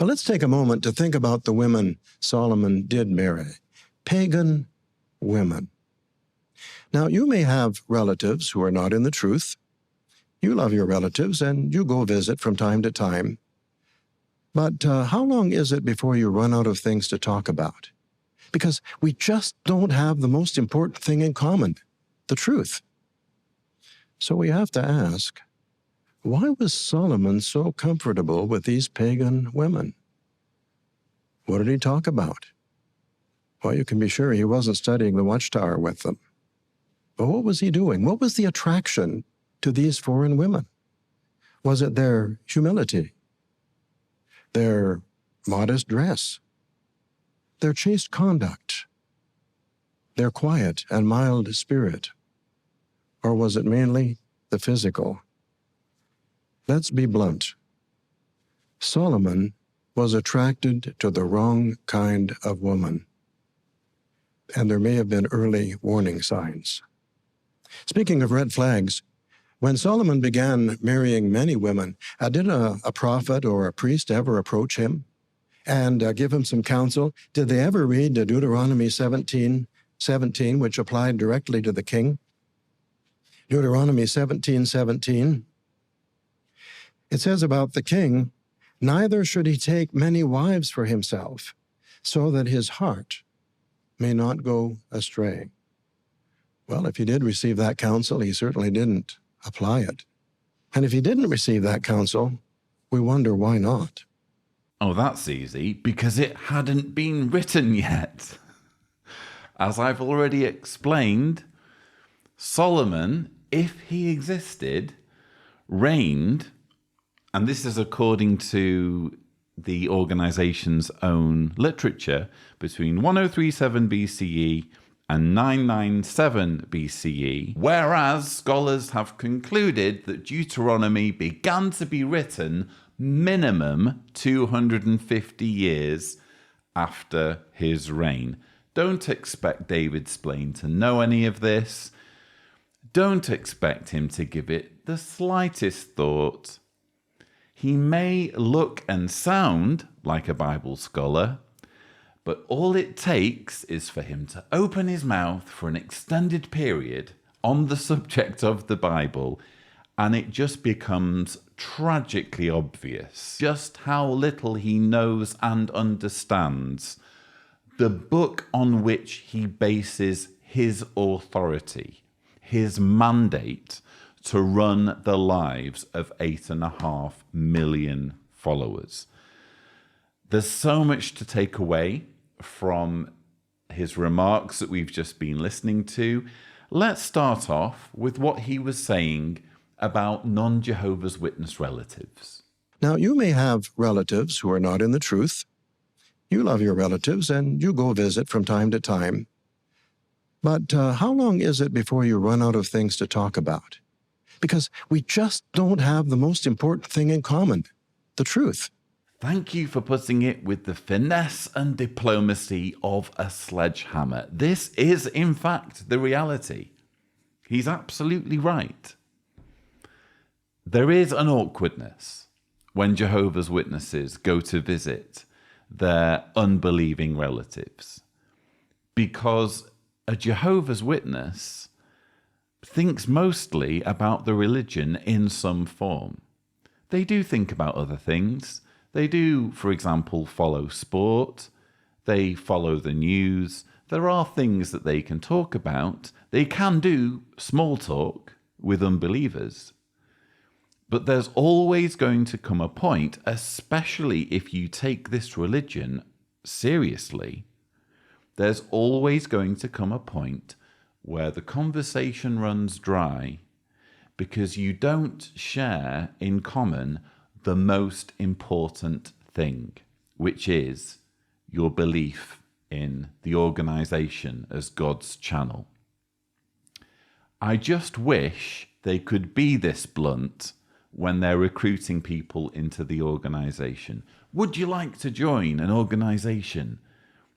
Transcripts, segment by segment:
Now let's take a moment to think about the women Solomon did marry. Pagan women. Now, you may have relatives who are not in the truth. You love your relatives and you go visit from time to time. But how long is it before you run out of things to talk about? Because we just don't have the most important thing in common, the truth. So we have to ask, why was Solomon so comfortable with these pagan women? What did he talk about? Well, you can be sure he wasn't studying the Watchtower with them. But what was he doing? What was the attraction to these foreign women? Was it their humility, their modest dress, their chaste conduct, their quiet and mild spirit? Or was it mainly the physical? Let's be blunt. Solomon was attracted to the wrong kind of woman, and there may have been early warning signs. Speaking of red flags, when Solomon began marrying many women, did a prophet or a priest ever approach him and give him some counsel? Did they ever read Deuteronomy 17:17, which applied directly to the king? Deuteronomy 17:17. It says about the king, neither should he take many wives for himself, so that his heart may not go astray. Well, if he did receive that counsel, he certainly didn't apply it. And if he didn't receive that counsel, we wonder why not. Oh, that's easy, because it hadn't been written yet. As I've already explained, Solomon, if he existed, reigned, and this is according to the organization's own literature, between 1037 BCE and 997 BCE, whereas scholars have concluded that Deuteronomy began to be written minimum 250 years after his reign. Don't expect David Splane to know any of this. Don't expect him to give it the slightest thought. He may look and sound like a Bible scholar, but all it takes is for him to open his mouth for an extended period on the subject of the Bible, and it just becomes tragically obvious just how little he knows and understands the book on which he bases his authority, his mandate to run the lives of 8.5 million followers. There's so much to take away from his remarks that we've just been listening to. Let's start off with what he was saying about non-Jehovah's Witness relatives. Now, you may have relatives who are not in the truth. You love your relatives and you go visit from time to time. But how long is it before you run out of things to talk about? Because we just don't have the most important thing in common, the truth. Thank you for putting it with the finesse and diplomacy of a sledgehammer. This is, in fact, the reality. He's absolutely right. There is an awkwardness when Jehovah's Witnesses go to visit their unbelieving relatives, because a Jehovah's Witness thinks mostly about the religion in some form. They do think about other things. They do, for example, follow sport. They follow the news. There are things that they can talk about. They can do small talk with unbelievers. But there's always going to come a point, especially if you take this religion seriously, there's always going to come a point where the conversation runs dry because you don't share in common the most important thing, which is your belief in the organization as God's channel. I just wish they could be this blunt when they're recruiting people into the organization. Would you like to join an organization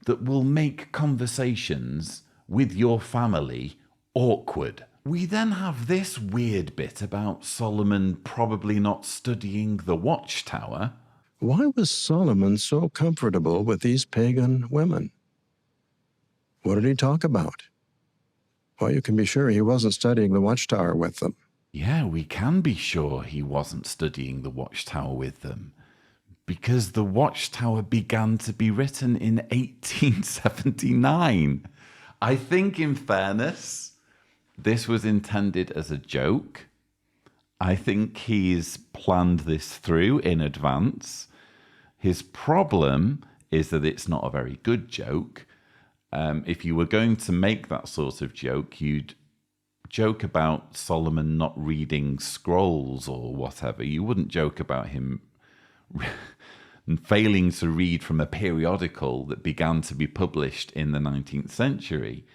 that will make conversations with your family awkward? We then have this weird bit about Solomon probably not studying the Watchtower. Why was Solomon so comfortable with these pagan women? What did he talk about? Well, you can be sure he wasn't studying the Watchtower with them. Yeah, we can be sure he wasn't studying the Watchtower with them, because the Watchtower began to be written in 1879. I think, in fairness, this was intended as a joke. I think he's planned this through in advance. His problem is that it's not a very good joke. If you were going to make that sort of joke, you'd joke about Solomon not reading scrolls or whatever. You wouldn't joke about him failing to read from a periodical that began to be published in the 19th century.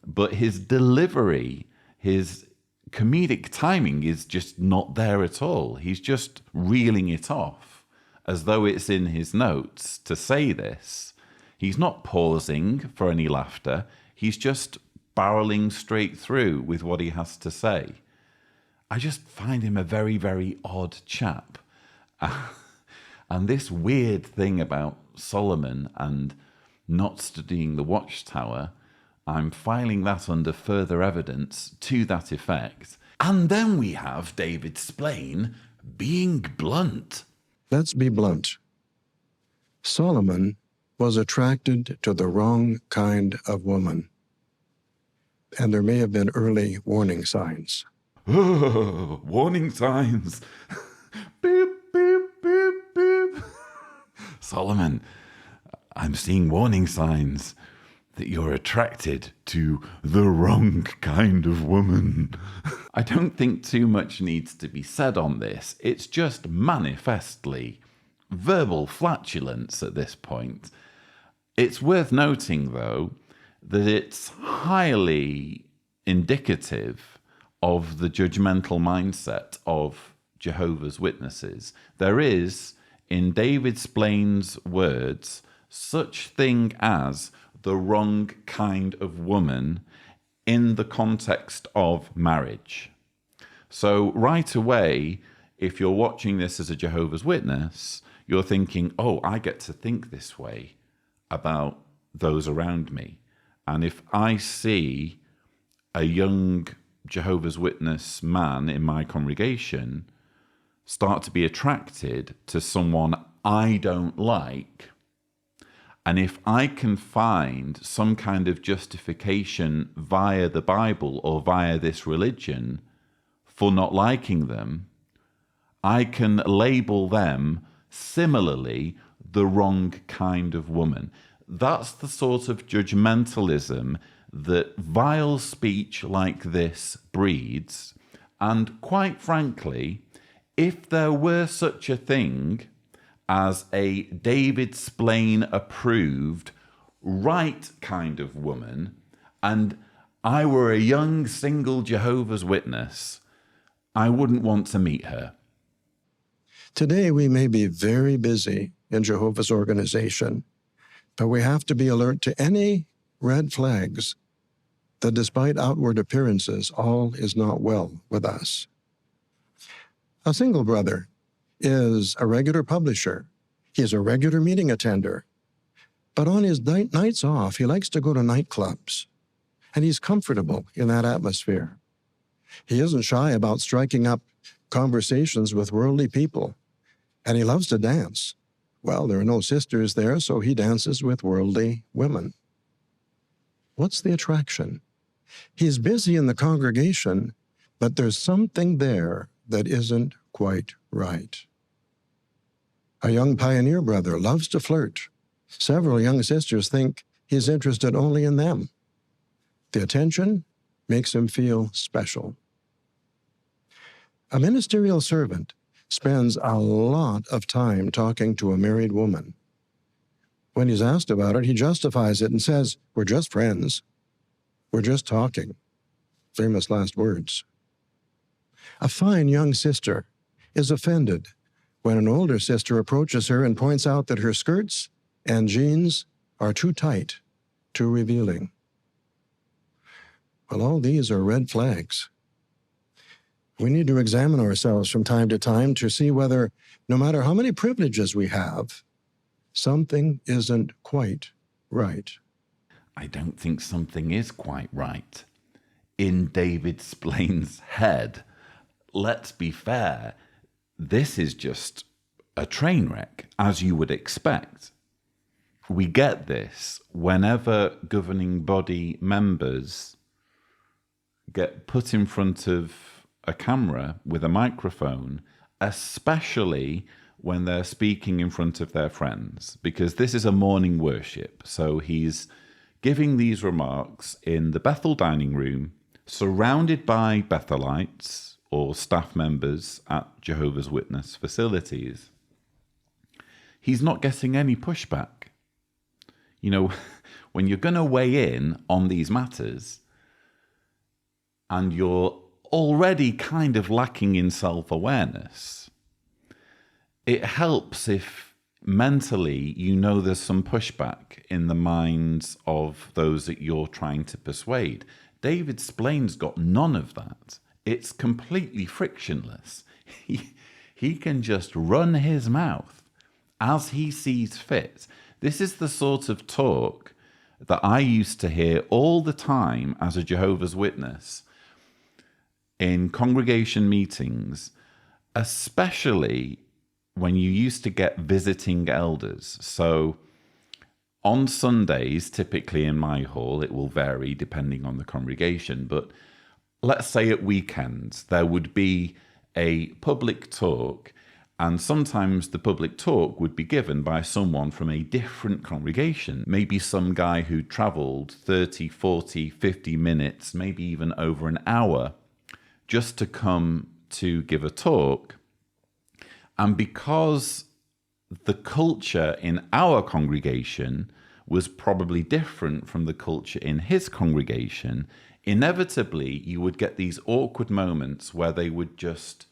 But his delivery, his comedic timing is just not there at all. He's just reeling it off as though it's in his notes to say this. He's not pausing for any laughter. He's just barreling straight through with what he has to say. I just find him a very, very odd chap. And this weird thing about Solomon and not studying the Watchtower, I'm filing that under further evidence to that effect. And then we have David Splane being blunt. Let's be blunt. Solomon was attracted to the wrong kind of woman. And there may have been early warning signs. Oh, warning signs. Boop, boop, boop, boop. Solomon, I'm seeing warning signs that you're attracted to the wrong kind of woman. I don't think too much needs to be said on this. It's just manifestly verbal flatulence at this point. It's worth noting, though, that it's highly indicative of the judgmental mindset of Jehovah's Witnesses. There is, in David Splane's words, such thing as the wrong kind of woman in the context of marriage. So right away, if you're watching this as a Jehovah's Witness, you're thinking, oh, I get to think this way about those around me. And if I see a young Jehovah's Witness man in my congregation start to be attracted to someone I don't like, and if I can find some kind of justification via the Bible or via this religion for not liking them, I can label them similarly the wrong kind of woman. That's the sort of judgmentalism that vile speech like this breeds. And quite frankly, if there were such a thing as a David Splane approved right kind of woman, and I were a young single Jehovah's Witness, I wouldn't want to meet her. Today, we may be very busy in Jehovah's organization, but we have to be alert to any red flags that despite outward appearances, all is not well with us. A single brother is a regular publisher. He's a regular meeting attender. But on his nights off, he likes to go to nightclubs, and he's comfortable in that atmosphere. He isn't shy about striking up conversations with worldly people, and he loves to dance. Well, there are no sisters there, so he dances with worldly women. What's the attraction? He's busy in the congregation, but there's something there that isn't quite right. A young pioneer brother loves to flirt. Several young sisters think he's interested only in them. The attention makes him feel special. A ministerial servant spends a lot of time talking to a married woman. When he's asked about it, he justifies it and says, "We're just friends. We're just talking." Famous last words. A fine young sister is offended when an older sister approaches her and points out that her skirts and jeans are too tight, too revealing. Well, all these are red flags. We need to examine ourselves from time to time to see whether, no matter how many privileges we have, something isn't quite right. I don't think something is quite right. In David Splane's head, let's be fair, this is just a train wreck, as you would expect. We get this whenever governing body members get put in front of a camera with a microphone, especially when they're speaking in front of their friends, because this is a morning worship. So he's giving these remarks in the Bethel dining room, surrounded by Bethelites or staff members at Jehovah's Witness facilities. He's not getting any pushback. You know, when you're going to weigh in on these matters and you're already kind of lacking in self-awareness, it helps if mentally you know there's some pushback in the minds of those that you're trying to persuade. David Splane's got none of that. It's completely frictionless. He can just run his mouth as he sees fit. This is the sort of talk that I used to hear all the time as a Jehovah's Witness in congregation meetings, especially when you used to get visiting elders. So on Sundays, typically in my hall, it will vary depending on the congregation, but let's say at weekends, there would be a public talk, and sometimes the public talk would be given by someone from a different congregation, maybe some guy who traveled 30, 40, 50 minutes, maybe even over an hour, just to come to give a talk. And because the culture in our congregation was probably different from the culture in his congregation, inevitably you would get these awkward moments where they would just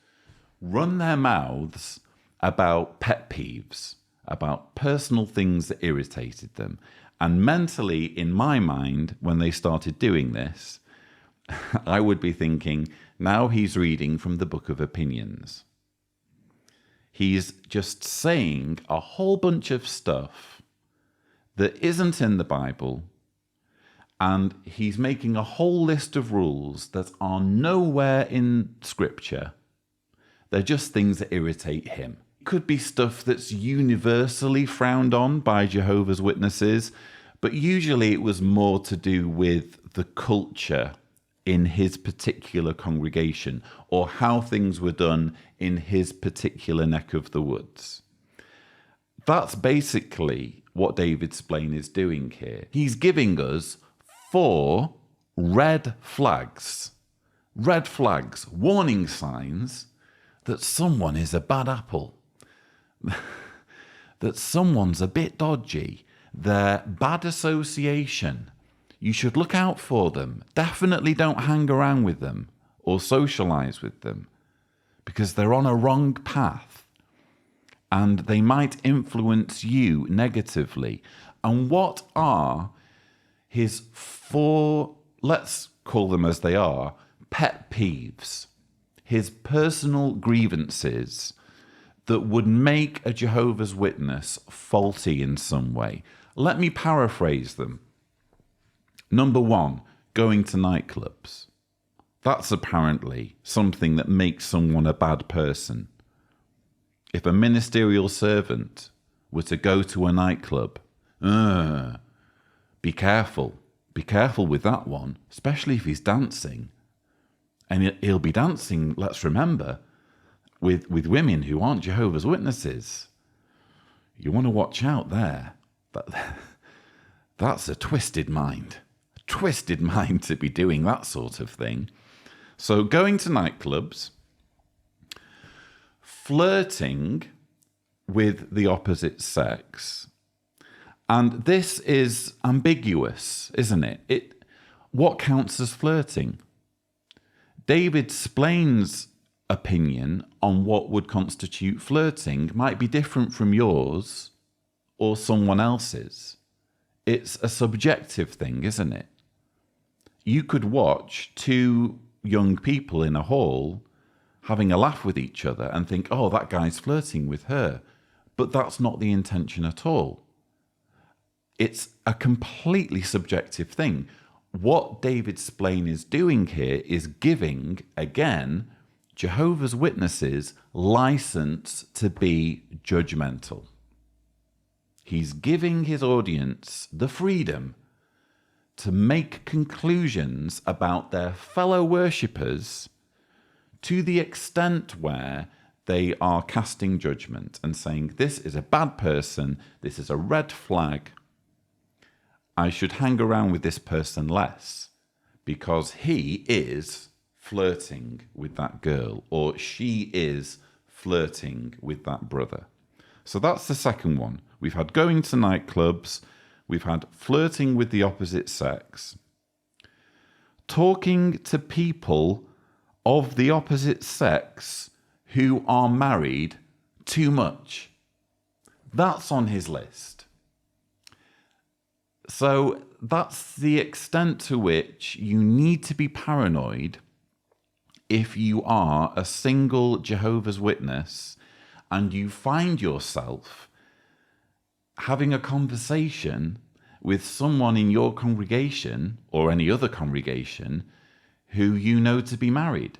run their mouths about pet peeves, about personal things that irritated them. And mentally, in my mind, when they started doing this, I would be thinking, now he's reading from the Book of Opinions. He's just saying a whole bunch of stuff that isn't in the Bible, and he's making a whole list of rules that are nowhere in Scripture. They're just things that irritate him. It could be stuff that's universally frowned on by Jehovah's Witnesses, but usually it was more to do with the culture in his particular congregation or how things were done in his particular neck of the woods. That's basically what David Splane is doing here. He's giving us 4 red flags, warning signs that someone is a bad apple, that someone's a bit dodgy, they're bad association. You should look out for them. Definitely don't hang around with them or socialize with them because they're on a wrong path and they might influence you negatively. And what are his 4, let's call them as they are, pet peeves, his personal grievances that would make a Jehovah's Witness faulty in some way? Let me paraphrase them. Number 1, going to nightclubs. That's apparently something that makes someone a bad person. If a ministerial servant were to go to a nightclub, be careful. Be careful with that one, especially if he's dancing. And he'll be dancing, let's remember, with women who aren't Jehovah's Witnesses. You want to watch out there. That's a twisted mind. A twisted mind to be doing that sort of thing. So going to nightclubs, flirting with the opposite sex. And this is ambiguous, isn't it? What counts as flirting? David Splane's opinion on what would constitute flirting might be different from yours or someone else's. It's a subjective thing, isn't it? You could watch 2 young people in a hall having a laugh with each other and think, oh, that guy's flirting with her. But that's not the intention at all. It's a completely subjective thing. What David Splane is doing here is giving, again, Jehovah's Witnesses license to be judgmental. He's giving his audience the freedom to make conclusions about their fellow worshippers to the extent where they are casting judgment and saying, this is a bad person, this is a red flag, I should hang around with this person less because he is flirting with that girl or she is flirting with that brother. So that's the second one. We've had going to nightclubs, we've had flirting with the opposite sex, talking to people of the opposite sex who are married too much. That's on his list. So that's the extent to which you need to be paranoid if you are a single Jehovah's Witness and you find yourself having a conversation with someone in your congregation or any other congregation who you know to be married.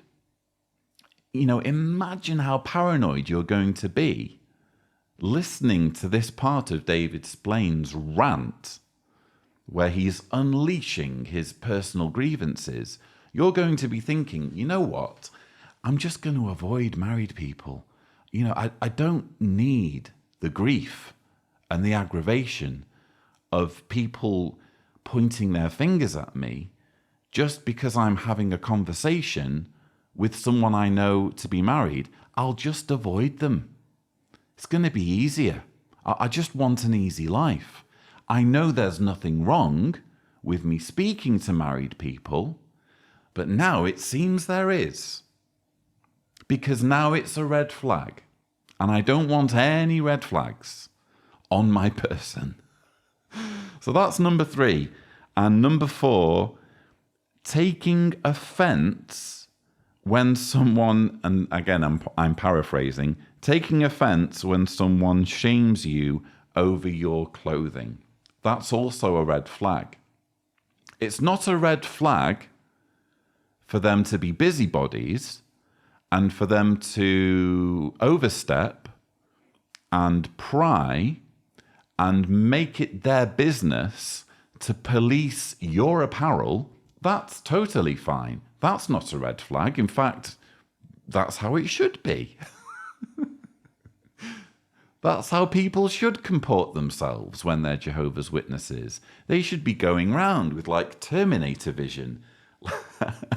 You know, imagine how paranoid you're going to be listening to this part of David Splane's rant where he's unleashing his personal grievances. You're going to be thinking, you know what? I'm just going to avoid married people. You know, I don't need the grief and the aggravation of people pointing their fingers at me just because I'm having a conversation with someone I know to be married. I'll just avoid them. It's going to be easier. I just want an easy life. I know there's nothing wrong with me speaking to married people, but now it seems there is. Because now it's a red flag. And I don't want any red flags on my person. So that's number 3. And number 4, taking offense when someone, and again, I'm paraphrasing, taking offense when someone shames you over your clothing. That's also a red flag. It's not a red flag for them to be busybodies and for them to overstep and pry and make it their business to police your apparel. That's totally fine. That's not a red flag. In fact, that's how it should be. That's how people should comport themselves when they're Jehovah's Witnesses. They should be going round with like Terminator vision.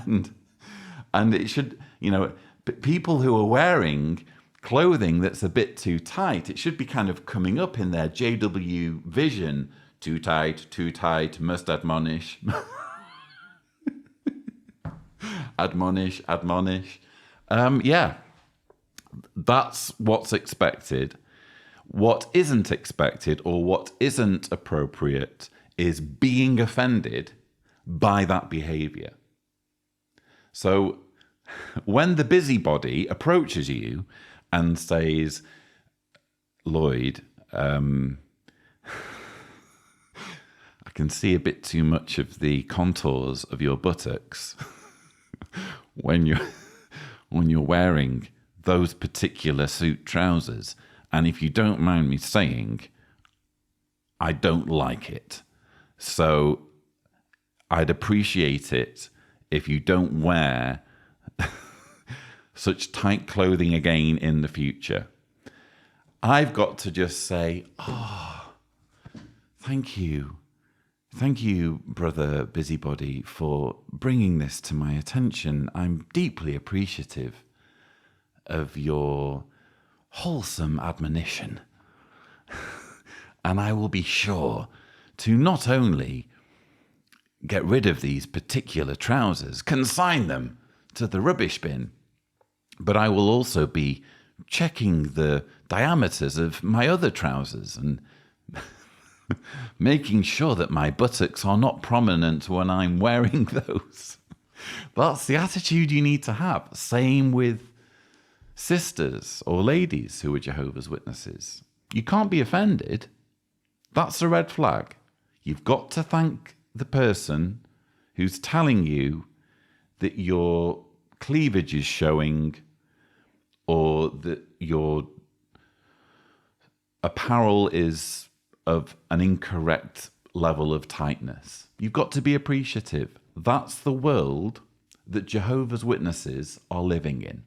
and it should, you know, people who are wearing clothing that's a bit too tight, it should be kind of coming up in their JW vision. Too tight, must admonish. admonish. Yeah, that's what's expected. What isn't expected or what isn't appropriate is being offended by that behavior. So when the busybody approaches you and says, Lloyd, I can see a bit too much of the contours of your buttocks when you're wearing those particular suit trousers. And if you don't mind me saying, I don't like it. So I'd appreciate it if you don't wear such tight clothing again in the future. I've got to just say, thank you. Thank you, Brother Busybody, for bringing this to my attention. I'm deeply appreciative of your wholesome admonition. And I will be sure to not only get rid of these particular trousers, consign them to the rubbish bin, but I will also be checking the diameters of my other trousers and making sure that my buttocks are not prominent when I'm wearing those. That's the attitude you need to have. Same with sisters or ladies who are Jehovah's Witnesses. You can't be offended. That's a red flag. You've got to thank the person who's telling you that your cleavage is showing or that your apparel is of an incorrect level of tightness. You've got to be appreciative. That's the world that Jehovah's Witnesses are living in.